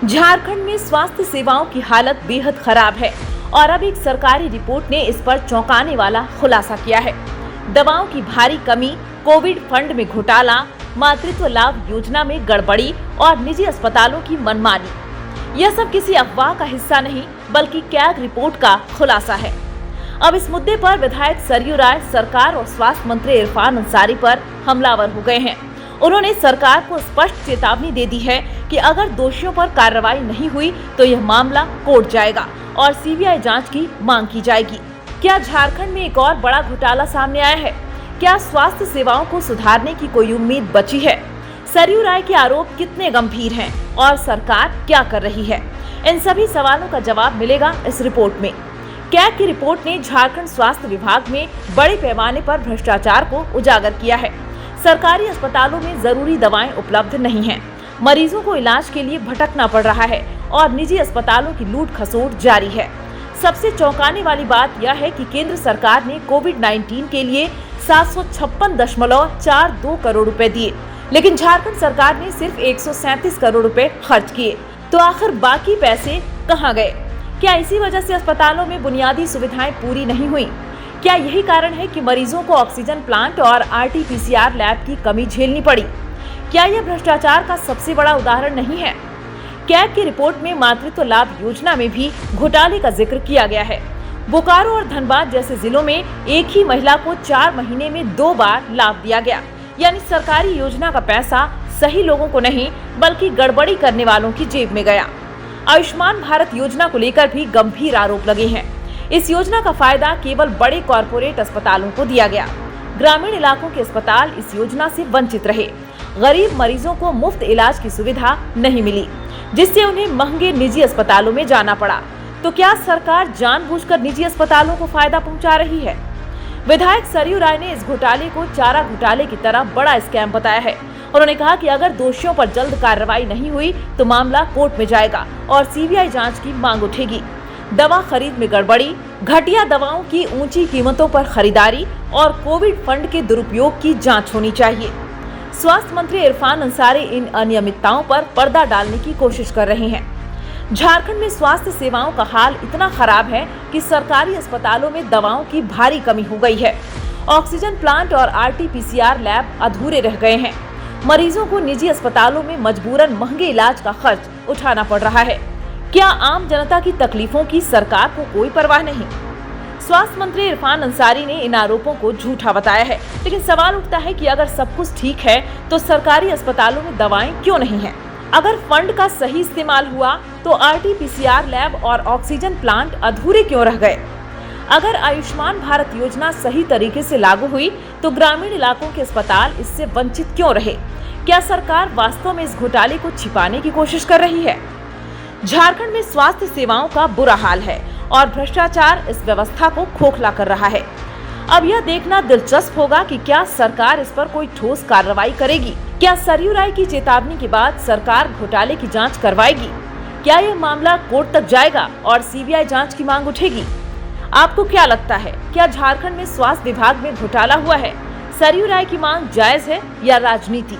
झारखंड में स्वास्थ्य सेवाओं की हालत बेहद खराब है और अब एक सरकारी रिपोर्ट ने इस पर चौंकाने वाला खुलासा किया है। दवाओं की भारी कमी, कोविड फंड में घोटाला, मातृत्व लाभ योजना में गड़बड़ी और निजी अस्पतालों की मनमानी, यह सब किसी अफवाह का हिस्सा नहीं बल्कि कैग रिपोर्ट का खुलासा है। अब इस मुद्दे पर विधायक सरयू राय सरकार और स्वास्थ्य मंत्री इरफान अंसारी पर हमलावर हो गए हैं। उन्होंने सरकार को स्पष्ट चेतावनी दे दी है कि अगर दोषियों पर कार्रवाई नहीं हुई तो यह मामला कोर्ट जाएगा और सीबीआई जांच की मांग की जाएगी। क्या झारखंड में एक और बड़ा घोटाला सामने आया है? क्या स्वास्थ्य सेवाओं को सुधारने की कोई उम्मीद बची है? सरयू राय के आरोप कितने गंभीर हैं और सरकार क्या कर रही है? इन सभी सवालों का जवाब मिलेगा इस रिपोर्ट में। कैग की रिपोर्ट ने झारखंड स्वास्थ्य विभाग में बड़े पैमाने पर भ्रष्टाचार को उजागर किया है। सरकारी अस्पतालों में जरूरी दवाएं उपलब्ध नहीं हैं, मरीजों को इलाज के लिए भटकना पड़ रहा है और निजी अस्पतालों की लूट खसोट जारी है। सबसे चौंकाने वाली बात यह है कि केंद्र सरकार ने कोविड-19 के लिए 756.42 करोड़ रुपए दिए, लेकिन झारखंड सरकार ने सिर्फ 137 करोड़ रुपए खर्च किए। तो आखिर बाकी पैसे कहां गए? क्या इसी वजह से अस्पतालों में बुनियादी सुविधाएं पूरी नहीं हुई? क्या यही कारण है कि मरीजों को ऑक्सीजन प्लांट और RT-PCR लैब की कमी झेलनी पड़ी? क्या यह भ्रष्टाचार का सबसे बड़ा उदाहरण नहीं है? कैग की रिपोर्ट में मातृत्व लाभ योजना में भी घोटाले का जिक्र किया गया है। बोकारो और धनबाद जैसे जिलों में एक ही महिला को 4 महीने में 2 बार लाभ दिया गया, यानी सरकारी योजना का पैसा सही लोगों को नहीं बल्कि गड़बड़ी करने वालों की जेब में गया। आयुष्मान भारत योजना को लेकर भी गंभीर आरोप लगे हैं। इस योजना का फायदा केवल बड़े कॉरपोरेट अस्पतालों को दिया गया। ग्रामीण इलाकों के अस्पताल इस योजना से वंचित रहे। गरीब मरीजों को मुफ्त इलाज की सुविधा नहीं मिली, जिससे उन्हें महंगे निजी अस्पतालों में जाना पड़ा। तो क्या सरकार जानबूझकर निजी अस्पतालों को फायदा पहुंचा रही है? विधायक सरयू राय ने इस घोटाले को चारा घोटाले की तरह बड़ा स्कैम बताया है। उन्होंने कहा कि अगर दोषियों पर जल्द कार्रवाई नहीं हुई तो मामला कोर्ट में जाएगा और सीबीआई जांच की मांग उठेगी। दवा खरीद में गड़बड़ी, घटिया दवाओं की ऊंची कीमतों पर खरीदारी और कोविड फंड के दुरुपयोग की जांच होनी चाहिए। स्वास्थ्य मंत्री इरफान अंसारी इन अनियमितताओं पर पर्दा डालने की कोशिश कर रहे हैं। झारखंड में स्वास्थ्य सेवाओं का हाल इतना खराब है कि सरकारी अस्पतालों में दवाओं की भारी कमी हो गई है। ऑक्सीजन प्लांट और RT-PCR लैब अधूरे रह गए हैं। मरीजों को निजी अस्पतालों में मजबूरन महंगे इलाज का खर्च उठाना पड़ रहा है। क्या आम जनता की तकलीफों की सरकार को कोई परवाह नहीं? स्वास्थ्य मंत्री इरफान अंसारी ने इन आरोपों को झूठा बताया है, लेकिन सवाल उठता है कि अगर सब कुछ ठीक है तो सरकारी अस्पतालों में दवाएं क्यों नहीं हैं? अगर फंड का सही इस्तेमाल हुआ तो RT-PCR लैब और ऑक्सीजन प्लांट अधूरे क्यों रह गए? अगर आयुष्मान भारत योजना सही तरीके से लागू हुई तो ग्रामीण इलाकों के अस्पताल इससे वंचित क्यों रहे? क्या सरकार वास्तव में इस घोटाले को छिपाने की कोशिश कर रही है? झारखंड में स्वास्थ्य सेवाओं का बुरा हाल है और भ्रष्टाचार इस व्यवस्था को खोखला कर रहा है। अब यह देखना दिलचस्प होगा कि क्या सरकार इस पर कोई ठोस कार्रवाई करेगी। क्या सरयू राय की चेतावनी के बाद सरकार घोटाले की जांच करवाएगी? क्या यह मामला कोर्ट तक जाएगा और सीबीआई जांच की मांग उठेगी? आपको क्या लगता है, क्या झारखंड में स्वास्थ्य विभाग में घोटाला हुआ है? सरयू राय की मांग जायज है या राजनीति?